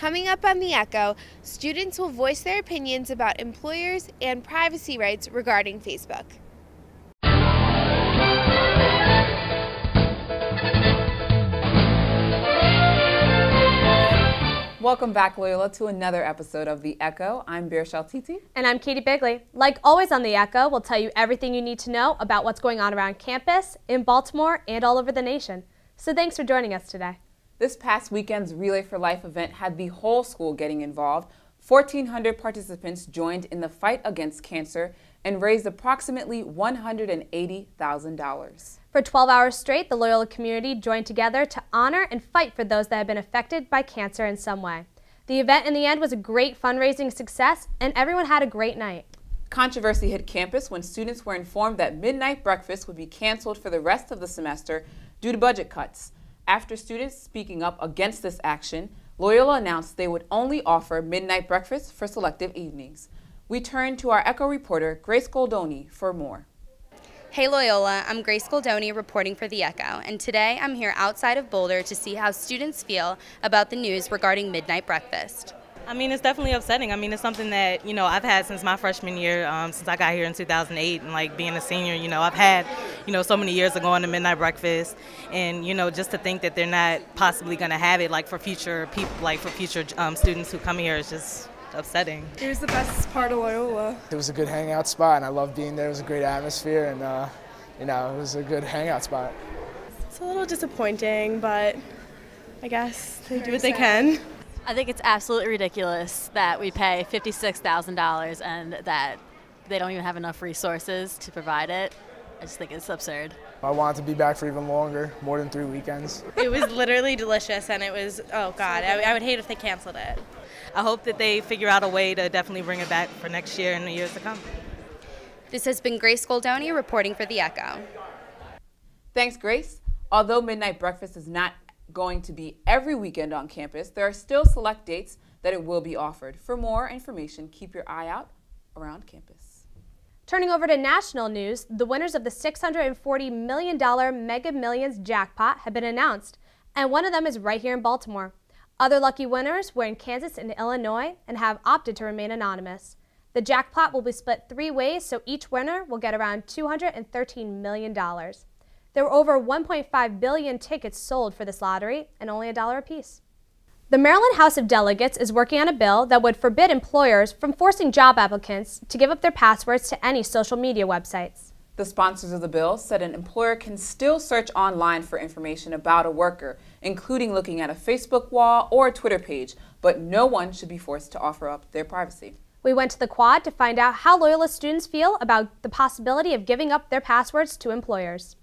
Coming up on The Echo, students will voice their opinions about employers and privacy rights regarding Facebook. Welcome back, Loyola, to another episode of The Echo. I'm Beairshelle Tity. And I'm Katie Bigley. Like always on The Echo, we'll tell you everything you need to know about what's going on around campus, in Baltimore, and all over the nation. So thanks for joining us today. This past weekend's Relay for Life event had the whole school getting involved. 1,400 participants joined in the fight against cancer and raised approximately $180,000. For 12 hours straight, the Loyola community joined together to honor and fight for those that have been affected by cancer in some way. The event in the end was a great fundraising success, and everyone had a great night. Controversy hit campus when students were informed that midnight breakfast would be canceled for the rest of the semester due to budget cuts. After students speaking up against this action, Loyola announced they would only offer midnight breakfast for selective evenings. We turn to our Echo reporter, Grace Goldoni, for more. Hey Loyola, I'm Grace Goldoni reporting for The Echo, and today I'm here outside of Boulder to see how students feel about the news regarding midnight breakfast. I mean, it's definitely upsetting. I mean, it's something that, I've had since my freshman year, since I got here in 2008, and like being a senior, I've had, so many years of going to midnight breakfast, and, just to think that they're not possibly going to have it, like for future people, like for future students who come here is just upsetting. It was the best part of Loyola. It was a good hangout spot, and I loved being there. It was a great atmosphere, and, it was a good hangout spot. It's a little disappointing, but I guess they do what they can. I think it's absolutely ridiculous that we pay $56,000 and that they don't even have enough resources to provide it. I just think it's absurd. I wanted to be back for even longer, more than 3 weekends. It was literally delicious, and it was, oh God, I would hate if they canceled it. I hope that they figure out a way to definitely bring it back for next year and the years to come. This has been Grace Goldoni reporting for The Echo. Thanks, Grace. Although midnight breakfast is not going to be every weekend on campus, there are still select dates that it will be offered. For more information, keep your eye out around campus. Turning over to national news, the winners of the $640 million Mega Millions jackpot have been announced, and one of them is right here in Baltimore. Other lucky winners were in Kansas and Illinois and have opted to remain anonymous. The jackpot will be split 3 ways, so each winner will get around $213 million. There were over 1.5 billion tickets sold for this lottery, and only $1 apiece. The Maryland House of Delegates is working on a bill that would forbid employers from forcing job applicants to give up their passwords to any social media websites. The sponsors of the bill said an employer can still search online for information about a worker, including looking at a Facebook wall or a Twitter page, but no one should be forced to offer up their privacy. We went to the Quad to find out how Loyola students feel about the possibility of giving up their passwords to employers.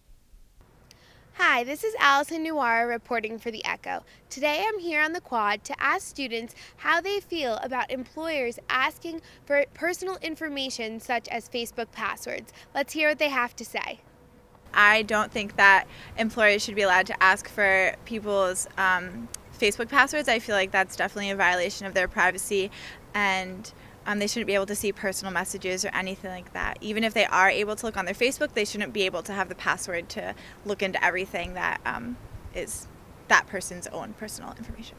Hi, this is Allison Nuara reporting for The Echo. Today I'm here on the Quad to ask students how they feel about employers asking for personal information such as Facebook passwords. Let's hear what they have to say. I don't think that employers should be allowed to ask for people's Facebook passwords. I feel like that's definitely a violation of their privacy, and they shouldn't be able to see personal messages or anything like that. Even if they are able to look on their Facebook, they shouldn't be able to have the password to look into everything that is that person's own personal information.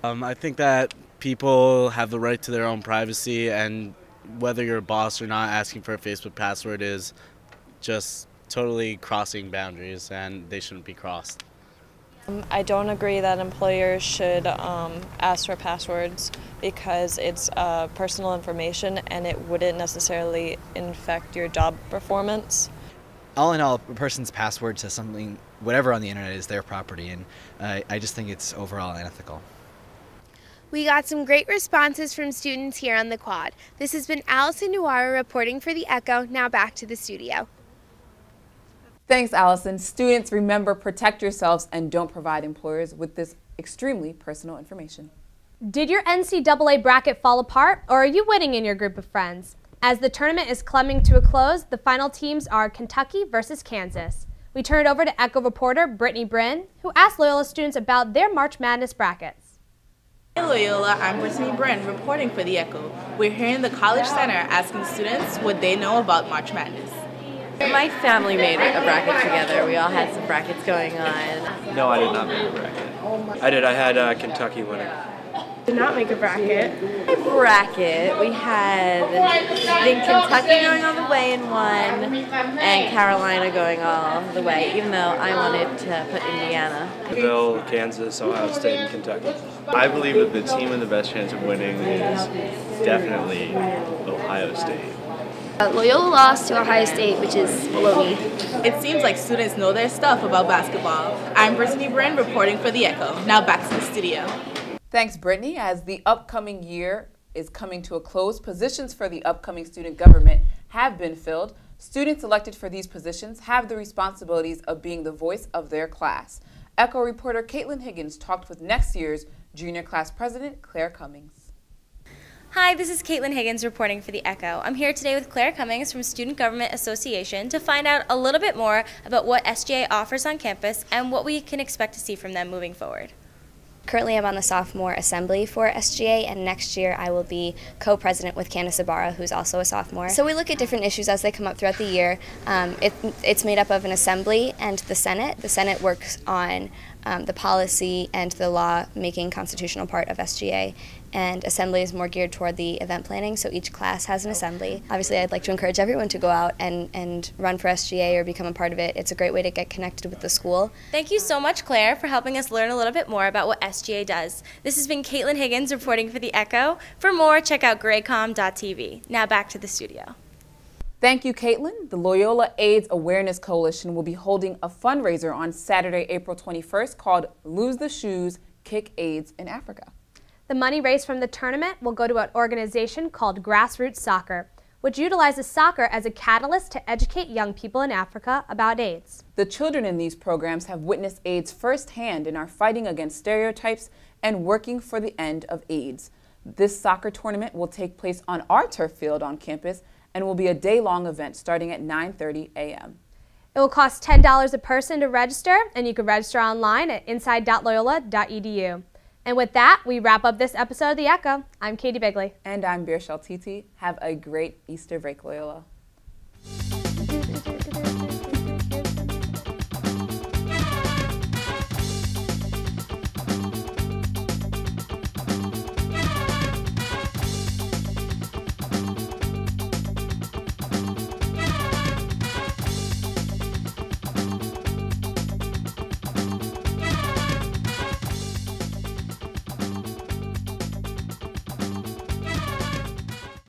I think that people have the right to their own privacy, and whether you're a boss or not, asking for a Facebook password is just totally crossing boundaries, and they shouldn't be crossed. I don't agree that employers should ask for passwords because it's personal information and it wouldn't necessarily affect your job performance. All in all, a person's password to something, whatever on the internet, is their property, and I just think it's overall unethical. We got some great responses from students here on the Quad. This has been Allison Nuara reporting for The Echo. Now back to the studio. Thanks, Allison. Students, remember, protect yourselves and don't provide employers with this extremely personal information. Did your NCAA bracket fall apart, or are you winning in your group of friends? As the tournament is coming to a close, the final teams are Kentucky versus Kansas. We turn it over to Echo reporter Brittany Bryn, who asked Loyola students about their March Madness brackets. Hey Loyola, I'm Brittany Bryn reporting for The Echo. We're here in the College Center asking students what they know about March Madness. My family made a bracket together. We all had some brackets going on. No, I did not make a bracket. I did. I had Kentucky winning. to not make a bracket? Bracket. We had, I think, Kentucky going all the way in one, and Carolina going all the way, even though I wanted to put Indiana. Bill, Kansas, Ohio State, and Kentucky. I believe that the team with the best chance of winning is definitely Ohio State. Loyola lost to Ohio State, which is below me. It seems like students know their stuff about basketball. I'm Brittany Bryn reporting for The Echo. Now back to the studio. Thanks, Brittany. As the upcoming year is coming to a close, positions for the upcoming student government have been filled. Students elected for these positions have the responsibilities of being the voice of their class. Echo reporter Caitlin Higgins talked with next year's junior class president, Claire Cummings. Hi, this is Caitlin Higgins reporting for The Echo. I'm here today with Claire Cummings from Student Government Association to find out a little bit more about what SGA offers on campus and what we can expect to see from them moving forward. Currently, I'm on the sophomore assembly for SGA, and next year I will be co-president with Candace Ibarra, who's also a sophomore. So we look at different issues as they come up throughout the year. It's made up of an assembly and the Senate. The Senate works on the policy and the law-making constitutional part of SGA, and assembly is more geared toward the event planning, so each class has an assembly. Obviously, I'd like to encourage everyone to go out and run for SGA or become a part of it. It's a great way to get connected with the school. Thank you so much, Claire, for helping us learn a little bit more about what SGA does. This has been Caitlin Higgins reporting for The Echo. For more, check out greycomm.tv. Now back to the studio. Thank you, Caitlin. The Loyola AIDS Awareness Coalition will be holding a fundraiser on Saturday, April 21st called Lose the Shoes, Kick AIDS in Africa. The money raised from the tournament will go to an organization called Grassroots Soccer, which utilizes soccer as a catalyst to educate young people in Africa about AIDS. The children in these programs have witnessed AIDS firsthand and are fighting against stereotypes and working for the end of AIDS. This soccer tournament will take place on our turf field on campus and will be a day-long event starting at 9:30 a.m. It will cost $10 a person to register, and you can register online at inside.loyola.edu. And with that, we wrap up this episode of The Echo. I'm Katie Bigley. And I'm Beairshelle Tity. Have a great Easter break, Loyola.